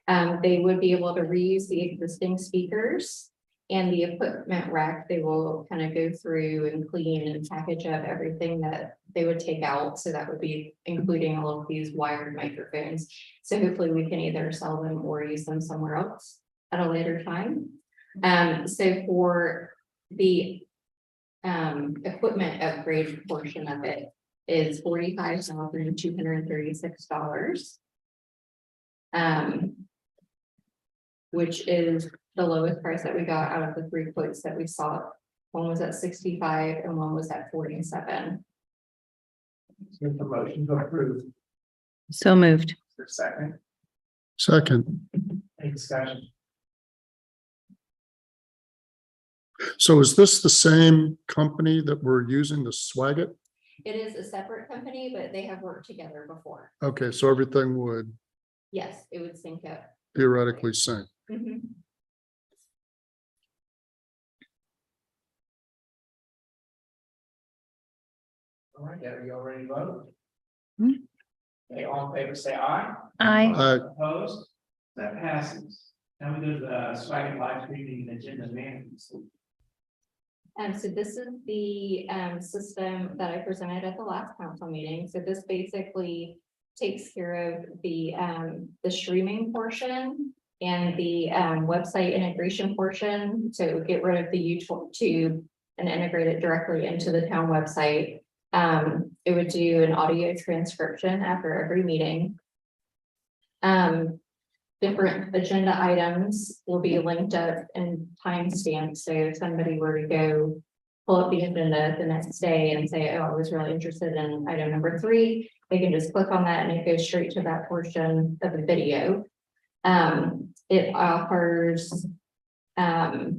They would be able to reuse the existing speakers and the equipment rack. They will kind of go through and clean and package up everything that they would take out. So that would be including all of these wired microphones. So hopefully we can either sell them or use them somewhere else at a later time. So for the equipment upgrade portion of it is $45,236. Which is the lowest price that we got out of the 3 quotes that we saw. One was at 65 and one was at 47. Make the motion to approve. So moved. For second, Second, any discussion? so is this the same company that we're using, the Swaggit? It is a separate company, but they have worked together before. Okay, so everything would Yes, it would sync up. theoretically sync. Mhm. All right, Debbie, you all ready to vote? Hmm. Okay, all in favor, say aye. Aye. Opposed? That passes. Now we go to the Swagger live streaming and agenda management. So this is the system that I presented at the last council meeting. So this basically takes care of the streaming portion and the website integration portion. So it would get rid of the YouTube and integrate it directly into the town website. It would do an audio transcription after every meeting. Different agenda items will be linked up and timestamped. So if somebody were to go pull up the agenda the next day and say, oh, I was really interested in item number 3, they can just click on that and it goes straight to that portion of the video. It offers audio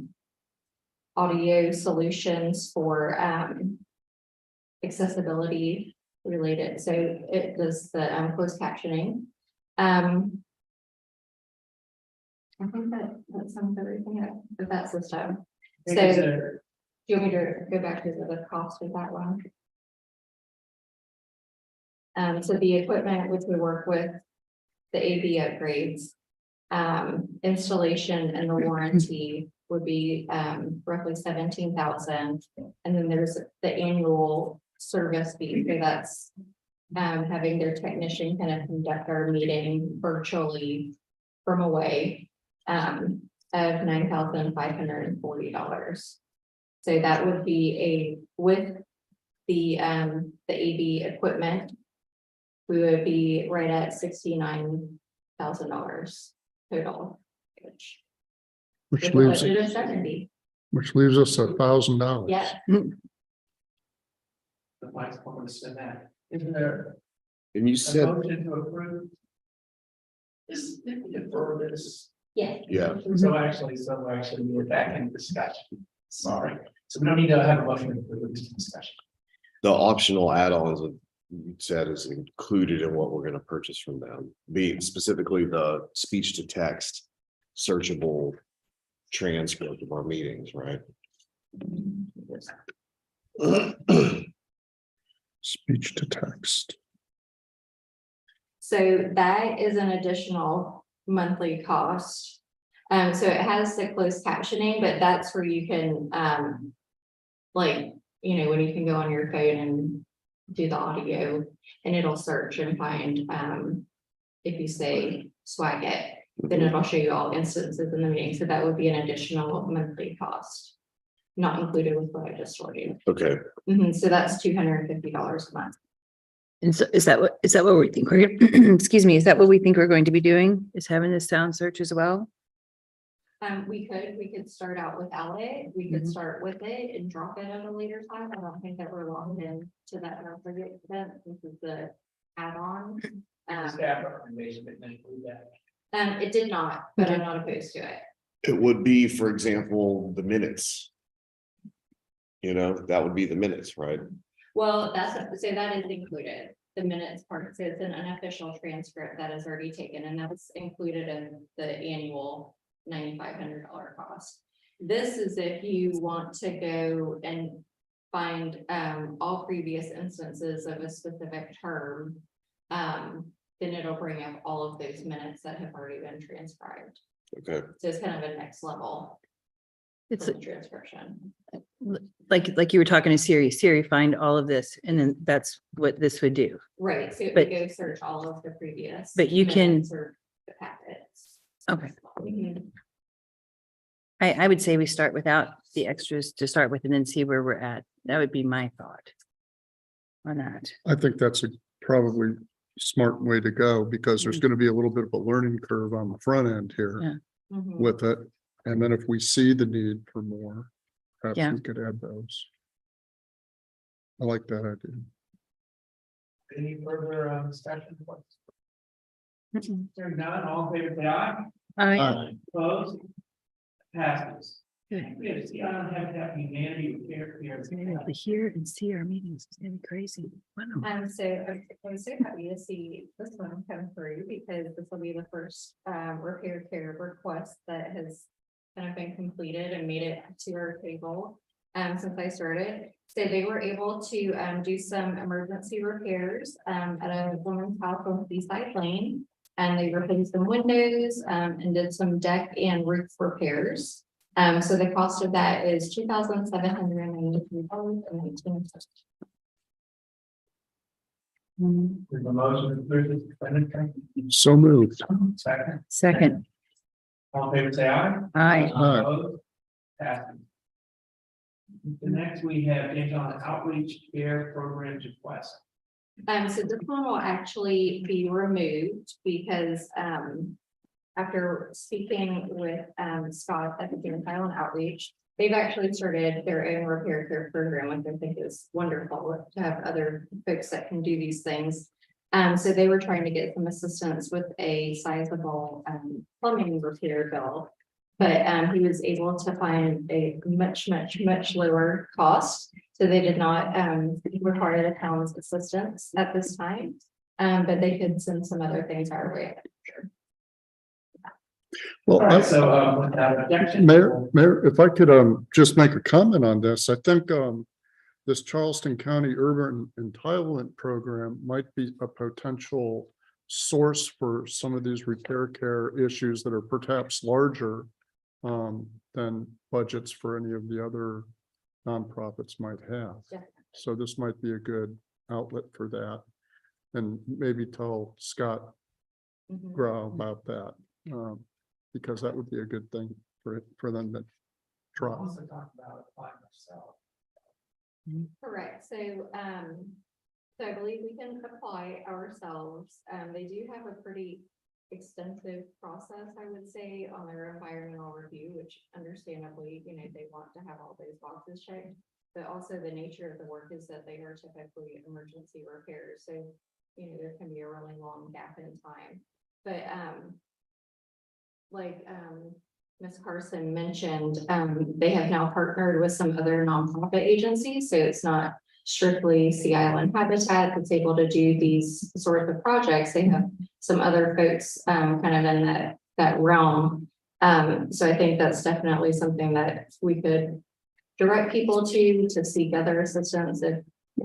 solutions for accessibility related. So it does the closed captioning. I think that sums everything up with that system. So do you want me to go back to the cost of that one? So the equipment which we work with, the AV upgrades, installation and the warranty would be roughly 17,000. And then there's the annual service fee. So that's having their technician kind of conduct our meeting virtually from away of $9,540. So that would be with the AV equipment, we would be right at $69,000 total. Which With a leaves, budget of 70. which leaves us $1,000. Yeah, The vice want to spend that. Isn't there And you a said, motion to approve? This, defer this. yeah. yeah, So actually, we're back in discussion. Sorry. So we don't need to have a motion for this discussion. the optional add-ons that you said is included in what we're gonna purchase from them, be specifically the speech to text searchable transcript of our meetings, right? Speech to text. So that is an additional monthly cost. So it has the closed captioning, but that's where you can, like, you know, when you can go on your phone and do the audio and it'll search and find, if you say Swaggit, then it'll show you all instances in the meeting. So that would be an additional monthly cost, not included with what I just told you. Okay, So that's $250 a month. And so is that what we think we're, excuse me, is that what we think we're going to be doing? Is having this sound search as well? We could start out without it. We could start with it and drop it at a later time. I don't think that we're locked in to that project event. This is the add-on. Staff recommendation didn't include that. It did not, but I'm not opposed to it. it would be, for example, the minutes. You know, that would be the minutes, right? Well, so that is included, the minutes part. So it's an unofficial transcript that is already taken, and that's included in the annual $9,500 cost. This is if you want to go and find all previous instances of a specific term, then it'll bring up all of those minutes that have already been transcribed. Okay, So it's kind of a next level It's for the transcription. like you were talking to Siri, find all of this, and then that's what this would do. Right, so it But- would go search all of the previous. But you can- minutes or the packets. Okay. Mhm. I would say we start without the extras to start with and then see where we're at. That would be my thought on that. I think that's a probably smart way to go because there's going to be a little bit of a learning curve on the front end here Yeah. Mhm. with it. And then if we see the need for more, perhaps Yeah. we could add those. I like that idea. Any further discussion? Mm-mm. Hearing none, all in favor, say aye. I, Opposed? Passes. good. We have Seattle Habitat humanity repair here. It's gonna be able to hear and see our meetings. It's gonna be crazy. Wow. So I'm so happy to see this one come through because this will be the first repair care request that has kind of been completed and made it to our table since I started. So they were able to do some emergency repairs at a woman's house on Seaside Lane. And they replaced some windows and did some deck and roof repairs. So the cost of that is $2,793.19. There's a motion to approve this expenditure. So moved. Second, Second, all in favor, say aye. I, Aye. Opposed? Passes. The next we have Dayton Outreach Care Programs request. So this one will actually be removed because, after speaking with, Scott at the James Island Outreach, they've actually started their own repair care program, which I think is wonderful to have other folks that can do these things. So they were trying to get some assistance with a sizable, plumbing repair bill. But, he was able to find a much lower cost. So they did not require the town's assistance at this time. But they could send some other things our way. Well, All right, so without objection. Mayor, if I could just make a comment on this, I think this Charleston County Urban Entitlement Program might be a potential source for some of these repair care issues that are perhaps larger than budgets for any of the other nonprofits might have. Yeah. So this might be a good outlet for that. And maybe tell Scott Mhm. Grau about that, because that would be a good thing for them to try. Also talk about applying ourselves. Correct, so I believe we can apply ourselves. They do have a pretty extensive process, I would say, on their environmental review, which understandably, they want to have all those boxes checked. But also the nature of the work is that they are typically emergency repairs, so, there can be a really long gap in time. But, like, Ms. Carson mentioned, they have now partnered with some other nonprofit agencies, so it's not strictly Sea Island Habitat that's able to do these sorts of projects. They have some other folks, kind of in that realm. So I think that's definitely something that we could direct people to seek other assistance if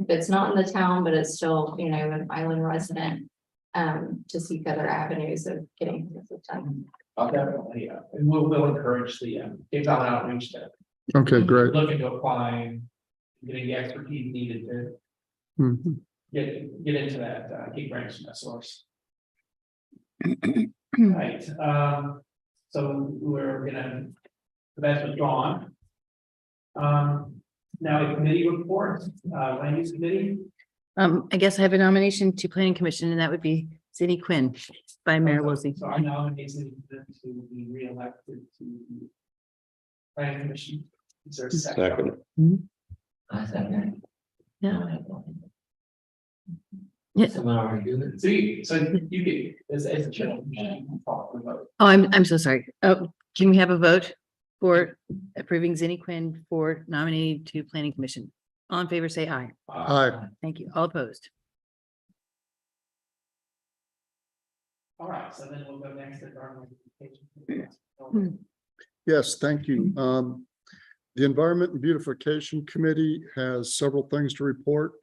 it's not in the town, but it's still, an island resident, to seek other avenues of getting this done. Definitely, and we'll encourage the Dayton Outreach to Okay, great. look into applying, getting the expertise needed to Mhm. get into that, get grants from that source. Right, so we're gonna, that's withdrawn. Now a committee report, land use committee. I guess I have a nomination to planning commission and that would be Cindy Quinn by Mayor Woolsey. So I nominate Cindy to be reelected to the planning commission. Is there a second? Second. Yeah. Yeah. See, so you can, as a chair, you can talk about. Oh, I'm so sorry. Oh, can we have a vote for approving Zinni Quinn for nominee to planning commission? All in favor, say aye. Aye. Thank you. All opposed. All right, so then we'll go next to Darwin. Hmm. Yes, thank you. The Environment and Beautification Committee has several things to report.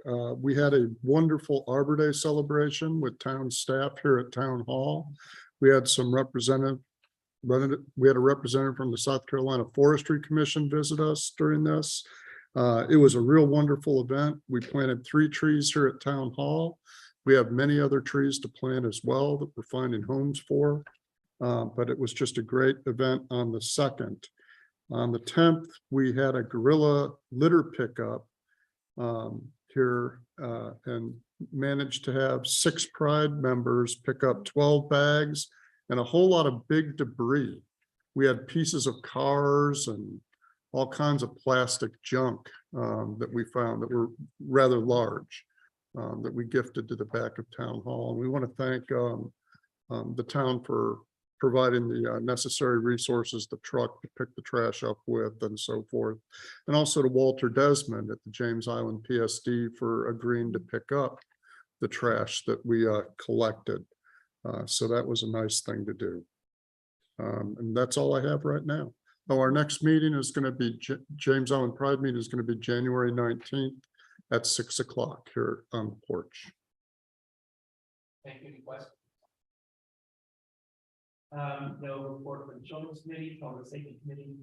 We had a wonderful Arbor Day celebration with town staff here at Town Hall. We had some we had a representative from the South Carolina Forestry Commission visit us during this. It was a real wonderful event. We planted 3 trees here at Town Hall. We have many other trees to plant as well that we're finding homes for. But it was just a great event on the 2nd. On the 10th, we had a gorilla litter pickup here and managed to have 6 Pride members pick up 12 bags and a whole lot of big debris. We had pieces of cars and all kinds of plastic junk that we found that were rather large that we gifted to the back of Town Hall. And we want to thank the town for providing the necessary resources, the truck to pick the trash up with and so forth. And also to Walter Desmond at the James Island PSD for agreeing to pick up the trash that we collected. So that was a nice thing to do. And that's all I have right now. Oh, our next meeting is going to be James Island Pride meeting is going to be January 19th at 6 o'clock here on the porch. Thank you. Any questions? No report from the Children's Committee, Public Safety Committee.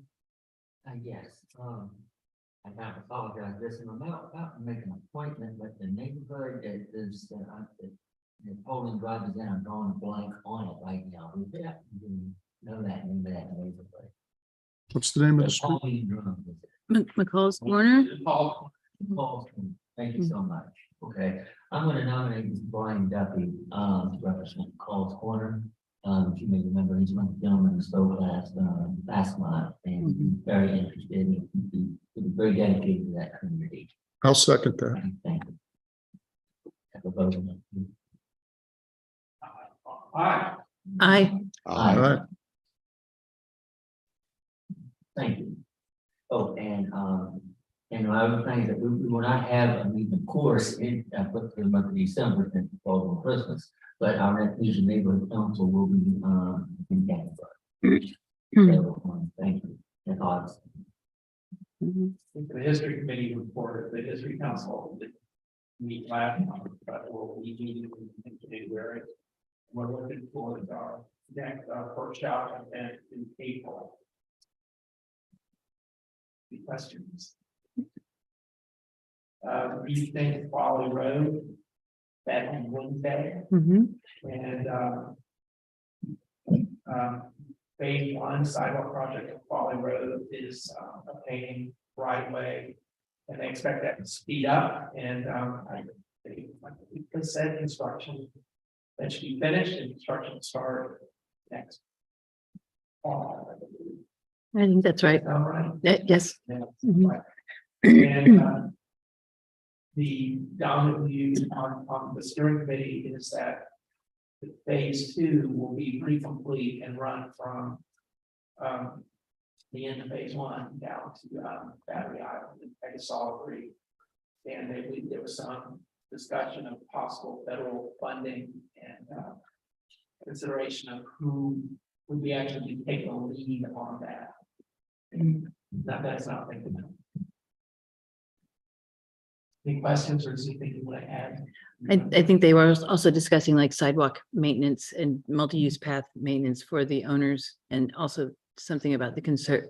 Yes, I gotta apologize, this is about to make an appointment with the neighborhood that is, the polling drive is in, I'm drawing a blank on it right now. We know that name of that neighborhood. What's the name of the street? Pauline Drum is it? McCall's Corner? Paul, Paulson. Thank you so much. Okay, I'm gonna nominate Mr. Brian Duffy, to represent Paul's Corner. You may remember, he's one of the gentlemen who spoke last month, and he's very interested, and he's very dedicated to that community. I'll second that. Thank you. Have a vote on it. aye. Aye. All right. Thank you. Oh, and other things that we will not have a meeting, of course, in for the month of December and for Christmas, but our next meeting neighborhood council will be in January. So, thank you. That's all. The History Committee report, the History Council did meet last month, but we'll be meeting in January. We're looking forward to our next workshop event in April. Any questions? Rethink Quality Road, that on Wednesday, Mhm. and phase 1 sidewalk project of Quality Road is obtaining right of way. And they expect that to speed up, and they said construction that should be finished and construction start next fall, I believe. I think that's right. All right. Yes. Yeah. Mhm. And the dominant view on the steering committee is that phase 2 will be pretty complete and run from the end of phase 1 down to Battery Island and Pegasus Creek. And there was some discussion of possible federal funding and consideration of who would be actually taking the lead on that. That's not thinking. Any questions or is anything you want to add? I think they were also discussing like sidewalk maintenance and multi-use path maintenance for the owners and also something about the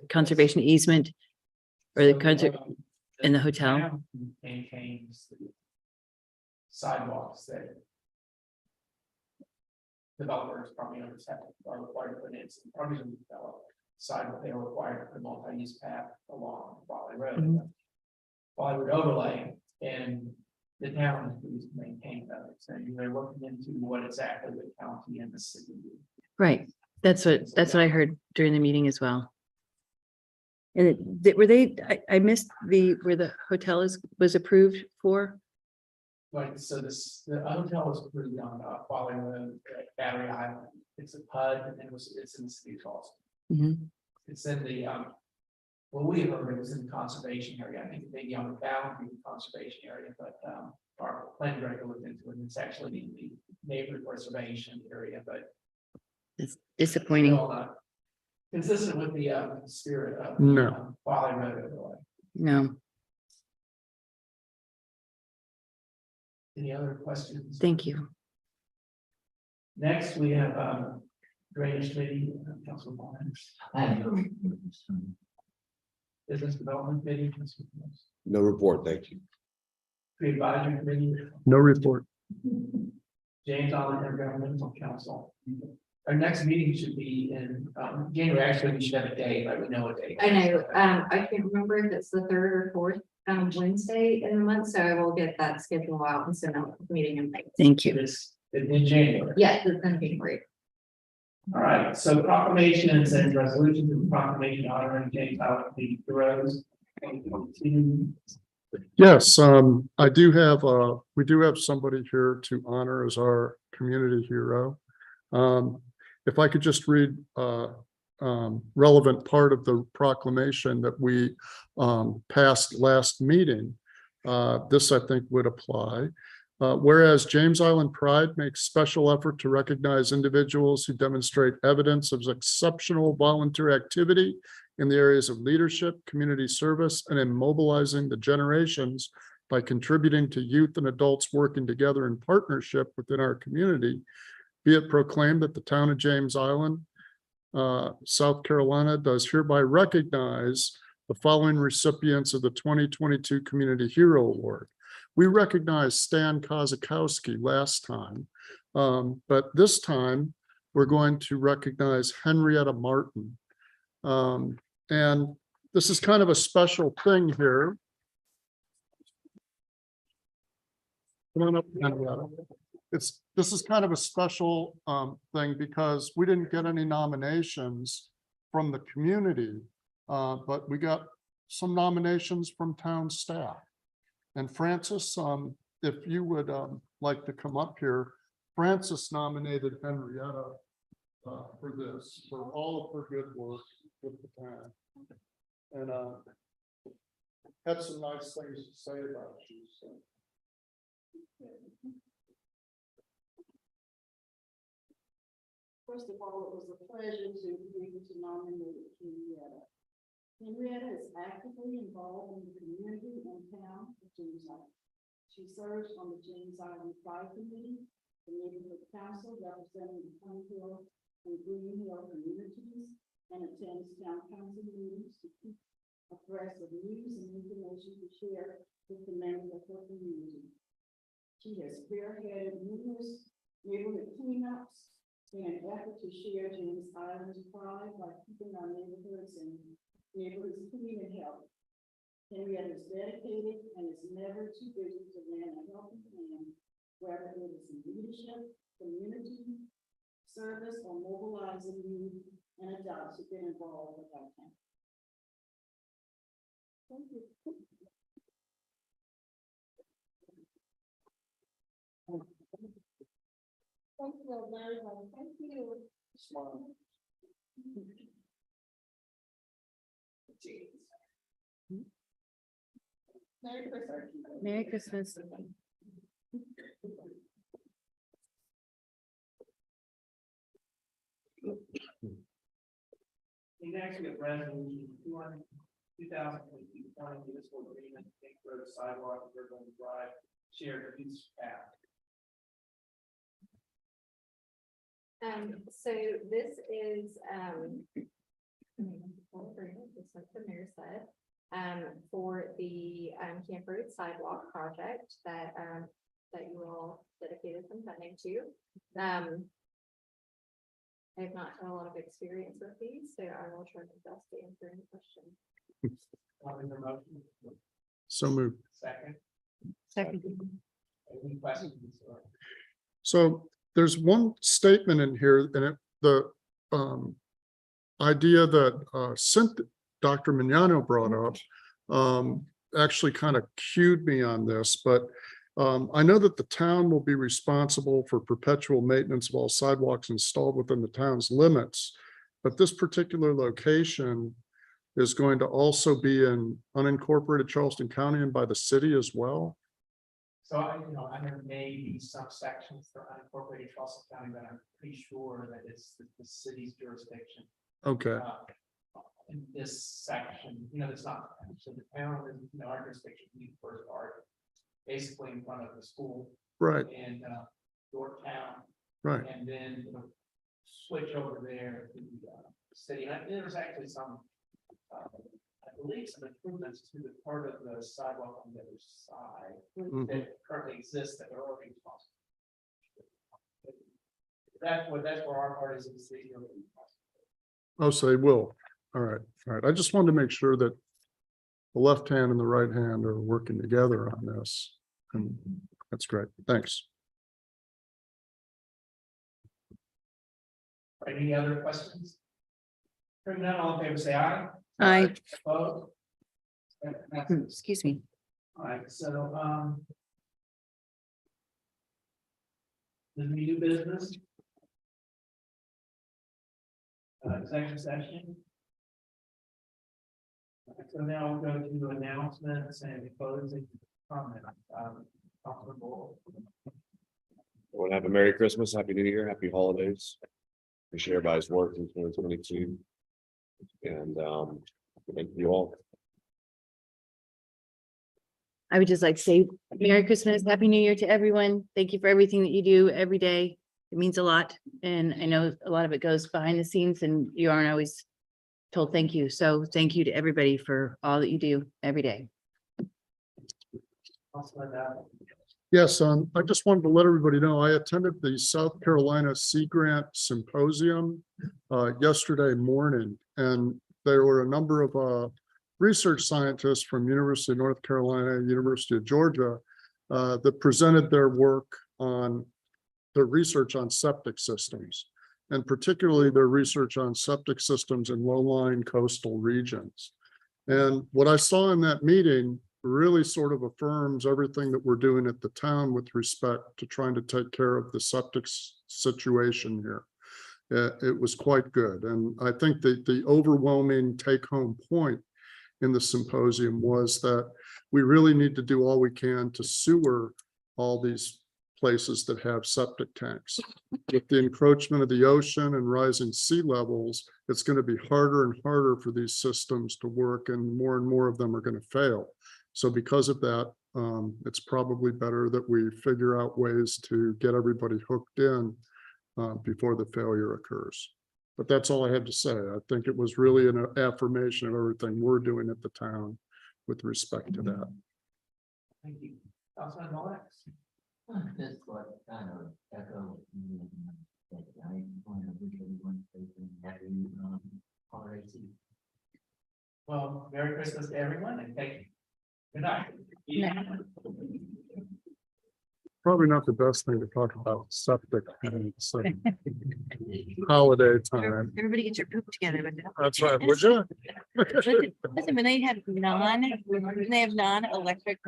conservation easement or the concert in the hotel. town Maintains the sidewalks that developers, probably owners are required to put in, some probably going to develop sidewalk, they are required for multi-use path along Valley Road. Mhm. Valley Road overlay, and the town is to maintain those, and they're looking into what exactly the county and the city do. Right. That's what I heard during the meeting as well. And I missed where the hotel was approved for. Like, so the hotel was approved on Valley Road, at Battery Island, it's a PUD, and it's in the city of Charleston. Mhm. It's in the, well, we heard it was in the conservation area, I think maybe on the boundary conservation area, but, our plan director looked into it, and it's actually in the neighborhood preservation area, but. It's disappointing. still not consistent with the spirit of. No. Wally Road overlay. No, Any other questions? thank you. Next, we have drainage committee, Councilman Barnes, I have no- business development committee, Councilman Barnes, No report, thank you. tree advisory committee, No report. James Island Intergovernmental Council. Our next meeting should be in January. Actually, we should have a date, right? We know a date. I know, I can't remember if it's the third or fourth Wednesday in the month, so I will get that schedule out and send out the meeting invite. Thank you. It's in January. Yes, it's gonna be great. All right, so proclamations and resolutions of proclamation honoring James Island the Rose. 2022. Yes, I do have, we do have somebody here to honor as our community hero. If I could just read relevant part of the proclamation that we passed last meeting. This, I think, would apply. Whereas James Island Pride makes special effort to recognize individuals who demonstrate evidence of exceptional volunteer activity in the areas of leadership, community service, and in mobilizing the generations by contributing to youth and adults working together in partnership within our community. Be it proclaimed that the town of James Island, South Carolina, does hereby recognize the following recipients of the 2022 Community Hero Award. We recognized Stan Kozakowski last time, but this time we're going to recognize Henrietta Martin. And this is kind of a special thing here. Come on up, Henrietta. This is kind of a special thing because we didn't get any nominations from the community, but we got some nominations from town staff. And Francis, if you would like to come up here, Francis nominated Henrietta for this, for all of her good work with the town. And had some nice things to say about you. So. First of all, it was a pleasure to be able to nominate Henrietta. Henrietta is actively involved in the community and town of James Island. She serves on the James Island Pride Committee, the neighborhood council representing the Pine Hill and Green Hill communities, and attends town council meetings to keep abreast of news and information to share with the members of her community. She has spearheaded numerous neighborhood cleanups in an effort to share James Island's pride by keeping our neighborhoods and neighborhoods clean and healthy. Henrietta is dedicated and is never too busy to run a healthy plan, whether it is in leadership, community, service, or mobilizing youth and adults to get involved with our town. Thank you. Thank you very much. Thank you. Merry Christmas. Merry Christmas. Next, we have resolution 2020 municipal agreement, Lake Road sidewalk, Riverland Drive, shared use path. So this is, just like the mayor said, for the Camp Road sidewalk project that you all dedicated some funding to. I have not had a lot of experience with these, so I will try my best to answer any questions. So moved. Second, Second. any questions? So there's one statement in here, and the idea that Dr. Mignano brought up actually kind of cued me on this, but I know that the town will be responsible for perpetual maintenance of all sidewalks installed within the town's limits. But this particular location is going to also be in unincorporated Charleston County and by the city as well. So there may be some sections for unincorporated Charleston County, but I'm pretty sure that it's the city's jurisdiction. Okay, In this section, it's not, so the town is, our jurisdiction, we first part, basically in front of the school right, in Yorktown. right. And then switch over there to the city. And there's actually some, I believe some improvements to the part of the sidewalk on the other side Mhm. that currently exists that are already possible. That's where our part is in the city. Oh, so they will. All right, all right. I just wanted to make sure that the left hand and the right hand are working together on this. And that's great. Thanks. Any other questions? Hearing none, all in favor, say aye. Aye. Opposed? Excuse me. All right, so, the new business. Executive session. So now we'll go to announcements and closing comment. Councilman Bull. Want to have a Merry Christmas, Happy New Year, Happy Holidays. Appreciate everybody's work in 2022. And thank you all. I would just like to say Merry Christmas, Happy New Year to everyone. Thank you for everything that you do every day. It means a lot. And I know a lot of it goes behind the scenes and you aren't always told thank you. So thank you to everybody for all that you do every day. Councilman, Yes, I just wanted to let everybody know, I attended the South Carolina Sea Grant Symposium yesterday morning, and there were a number of research scientists from University of North Carolina, University of Georgia that presented their work on the research on septic systems, and particularly their research on septic systems in low-lying coastal regions. And what I saw in that meeting really sort of affirms everything that we're doing at the town with respect to trying to take care of the septic situation here. It was quite good. And I think that the overwhelming take-home point in the symposium was that we really need to do all we can to sewer all these places that have septic tanks. With the encroachment of the ocean and rising sea levels, it's going to be harder and harder for these systems to work, and more of them are going to fail. So because of that, it's probably better that we figure out ways to get everybody hooked in before the failure occurs. But that's all I had to say. I think it was really an affirmation of everything we're doing at the town with respect to that. thank you. Councilman Alex. Just what kind of echo. I want to wish everyone a happy holiday season. Well, Merry Christmas to everyone and thank you. Good night. Probably not the best thing to talk about septic. It's a holiday time. Everybody get your poop together. That's right, would you? Listen, when they have non-electric